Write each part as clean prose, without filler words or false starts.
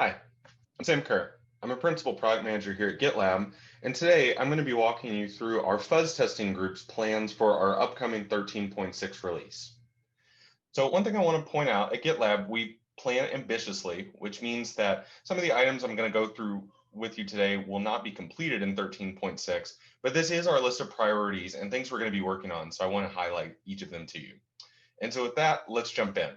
Hi, I'm Sam Kerr. I'm a principal product manager here at GitLab, and today I'm going to be walking you through our fuzz testing group's plans for our upcoming 13.6 release. So one thing I want to point out, at GitLab, we plan ambitiously, which means that some of the items I'm going to go through with you today will not be completed in 13.6, but this is our list of priorities and things we're going to be working on, so I want to highlight each of them to you. And so with that, let's jump in.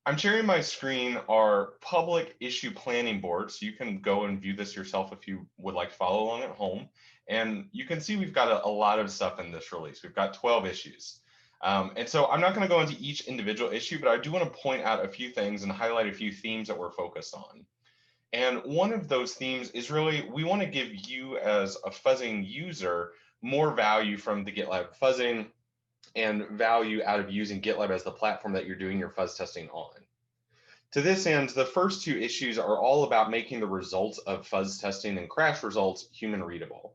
I'm sharing my screen our public issue planning board, so you can go and view this yourself if you would like to follow along at home. And you can see we've got a lot of stuff in this release. We've got 12 issues. And so I'm not going to go into each individual issue, but I do want to point out a few things and highlight a few themes that we're focused on. And one of those themes is really, we want to give you as a fuzzing user more value from the GitLab fuzzing and value out of using GitLab as the platform that you're doing your fuzz testing on. To this end, the first two issues are all about making the results of fuzz testing and crash results human readable.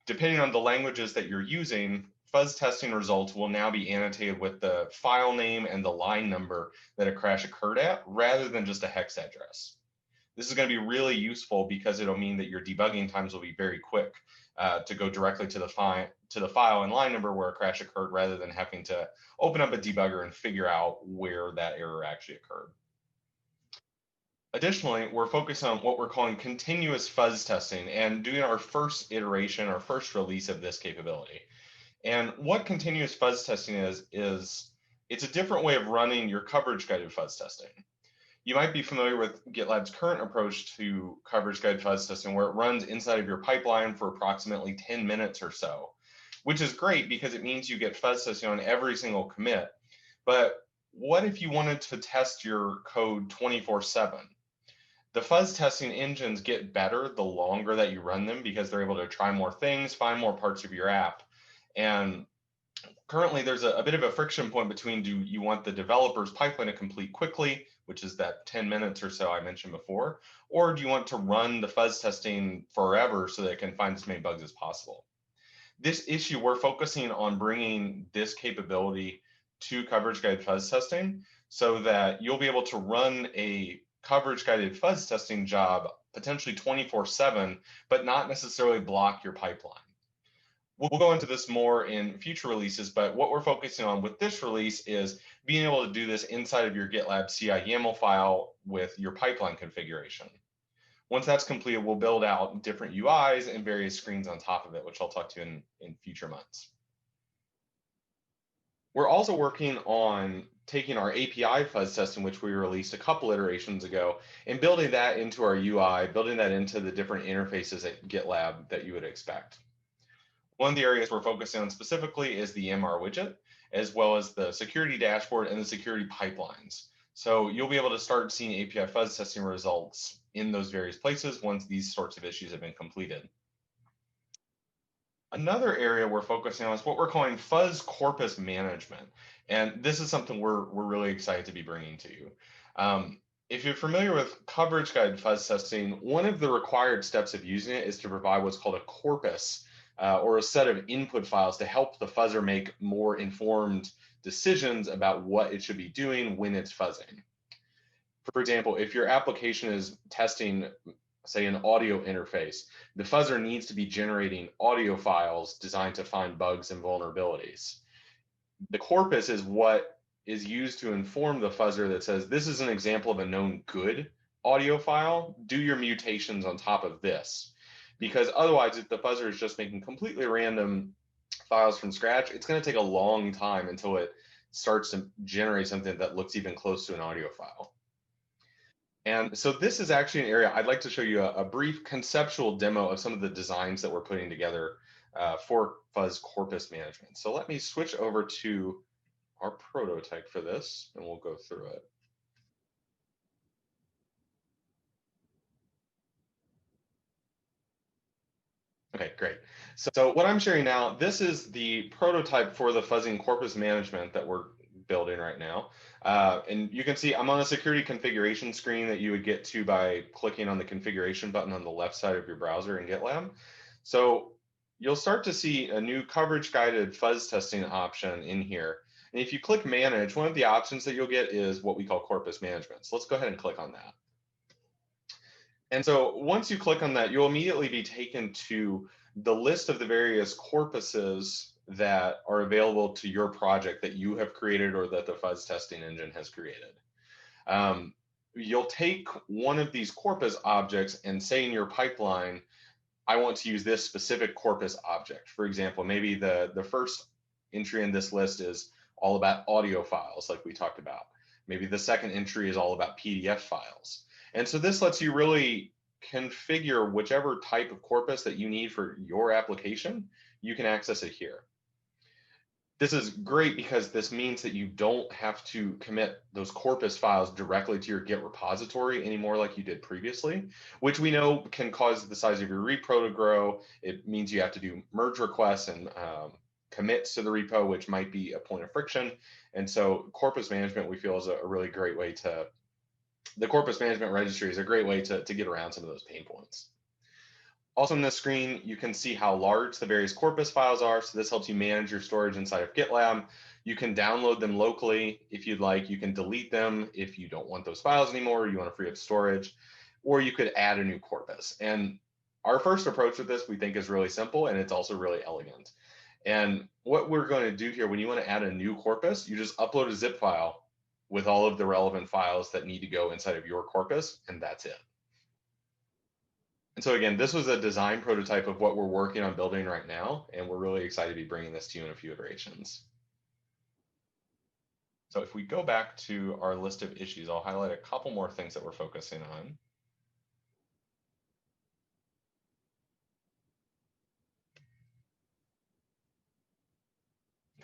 Depending on the languages that you're using, fuzz testing results will now be annotated with the file name and the line number that a crash occurred at, rather than just a hex address. This is going to be really useful because it'll mean that your debugging times will be very quick to go directly to the file and line number where a crash occurred, rather than having to open up a debugger and figure out where that error actually occurred. Additionally, we're focused on what we're calling continuous fuzz testing and doing our first iteration, our first release of this capability. And what continuous fuzz testing is it's a different way of running your coverage guided fuzz testing. You might be familiar with GitLab's current approach to coverage guided fuzz testing, where it runs inside of your pipeline for approximately 10 minutes or so, which is great because it means you get fuzz testing on every single commit. But what if you wanted to test your code 24/7? The fuzz testing engines get better the longer that you run them, because they're able to try more things, find more parts of your app. And currently there's a bit of a friction point between, do you want the developer's pipeline to complete quickly, which is that 10 minutes or so I mentioned before, or do you want to run the fuzz testing forever so that it can find as many bugs as possible? This issue, we're focusing on bringing this capability to coverage guided fuzz testing so that you'll be able to run a coverage guided fuzz testing job potentially 24/7, but not necessarily block your pipeline. We'll go into this more in future releases, but what we're focusing on with this release is being able to do this inside of your GitLab CI YAML file with your pipeline configuration. Once that's completed, we'll build out different UIs and various screens on top of it, which I'll talk to in future months. We're also working on taking our API fuzz testing, which we released a couple iterations ago, and building that into our UI, building that into the different interfaces at GitLab that you would expect. One of the areas we're focusing on specifically is the MR widget, as well as the security dashboard and the security pipelines. So you'll be able to start seeing API fuzz testing results in those various places once these sorts of issues have been completed. Another area we're focusing on is what we're calling fuzz corpus management. And this is something we're really excited to be bringing to you. If you're familiar with coverage guided fuzz testing, one of the required steps of using it is to provide what's called a corpus, or a set of input files to help the fuzzer make more informed decisions about what it should be doing when it's fuzzing. For example, if your application is testing, say, an audio interface, the fuzzer needs to be generating audio files designed to find bugs and vulnerabilities. The corpus is what is used to inform the fuzzer that says, this is an example of a known good audio file, do your mutations on top of this. Because otherwise, if the fuzzer is just making completely random files from scratch, it's going to take a long time until it starts to generate something that looks even close to an audio file. And so this is actually an area I'd like to show you a brief conceptual demo of some of the designs that we're putting together for fuzz corpus management. So let me switch over to our prototype for this, and we'll go through it. Okay, great. So what I'm sharing now, this is the prototype for the fuzzing corpus management that we're building right now. And you can see I'm on a security configuration screen that you would get to by clicking on the configuration button on the left side of your browser in GitLab. So you'll start to see a new coverage guided fuzz testing option in here. And if you click manage, one of the options that you'll get is what we call corpus management. So let's go ahead and click on that. And so once you click on that, you'll immediately be taken to the list of the various corpuses that are available to your project that you have created or that the fuzz testing engine has created. You'll take one of these corpus objects and say in your pipeline, I want to use this specific corpus object. For example, maybe the first entry in this list is all about audio files, like we talked about. Maybe the second entry is all about PDF files. And so this lets you really configure whichever type of corpus that you need for your application. You can access it here. This is great because this means that you don't have to commit those corpus files directly to your Git repository anymore like you did previously, which we know can cause the size of your repo to grow. It means you have to do merge requests and commits to the repo, which might be a point of friction. And so corpus management, we feel, is a really great way to, the corpus management registry is a great way to get around some of those pain points. Also on this screen, you can see how large the various corpus files are. So this helps you manage your storage inside of GitLab. You can download them locally if you'd like. You can delete them if you don't want those files anymore, or you want to free up storage, or you could add a new corpus. And our first approach with this, we think, is really simple, and it's also really elegant. And what we're going to do here, when you want to add a new corpus, you just upload a zip file with all of the relevant files that need to go inside of your corpus, and that's it. And so again, this was a design prototype of what we're working on building right now, and we're really excited to be bringing this to you in a few iterations. So if we go back to our list of issues, I'll highlight a couple more things that we're focusing on.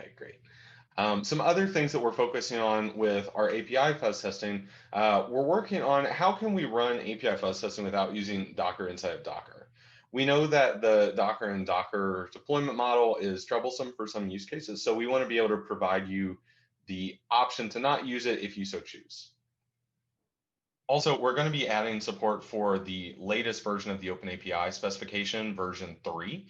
Okay, great. Some other things that we're focusing on with our API fuzz testing, we're working on how can we run API fuzz testing without using Docker inside of Docker. We know that the Docker and Docker deployment model is troublesome for some use cases, so we want to be able to provide you the option to not use it if you so choose. Also, we're going to be adding support for the latest version of the OpenAPI specification, version 3,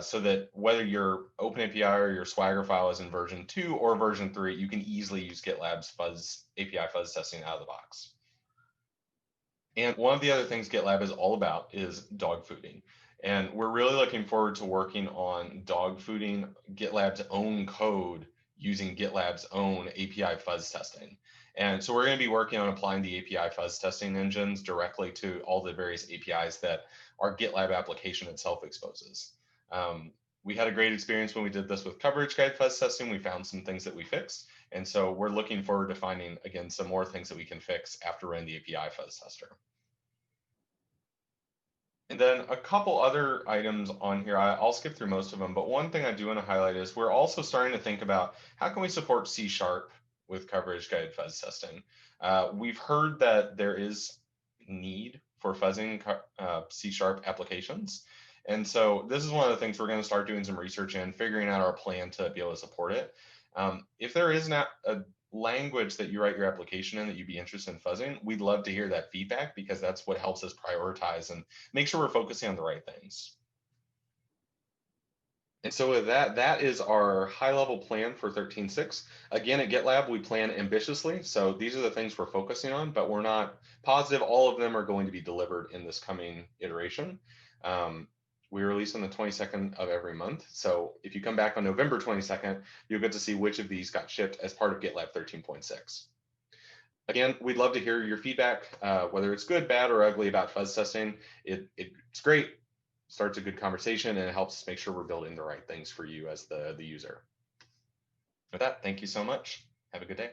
so that whether your OpenAPI or your Swagger file is in version 2 or version 3, you can easily use GitLab's Fuzz API fuzz testing out of the box. And one of the other things GitLab is all about is dog fooding. And we're really looking forward to working on dog fooding GitLab's own code using GitLab's own API fuzz testing. And so we're going to be working on applying the API fuzz testing engines directly to all the various APIs that our GitLab application itself exposes. We had a great experience when we did this with coverage guide fuzz testing. We found some things that we fixed. And so we're looking forward to finding, again, some more things that we can fix after running the API fuzz tester. And then a couple other items on here, I'll skip through most of them, but one thing I do want to highlight is we're also starting to think about how can we support C# with coverage guided fuzz testing. We've heard that there is need for fuzzing C# applications. And so this is one of the things we're going to start doing some research in, figuring out our plan to be able to support it. If there is not a language that you write your application in that you'd be interested in fuzzing, we'd love to hear that feedback because that's what helps us prioritize and make sure we're focusing on the right things. And so with that, that is our high-level plan for 13.6. Again, at GitLab, we plan ambitiously. So these are the things we're focusing on, but we're not positive all of them are going to be delivered in this coming iteration. We release on the 22nd of every month. So if you come back on November 22nd, you'll get to see which of these got shipped as part of GitLab 13.6. Again, we'd love to hear your feedback, whether it's good, bad, or ugly about fuzz testing. It's great, starts a good conversation, and it helps us make sure we're building the right things for you as the user. With that, thank you so much. Have a good day.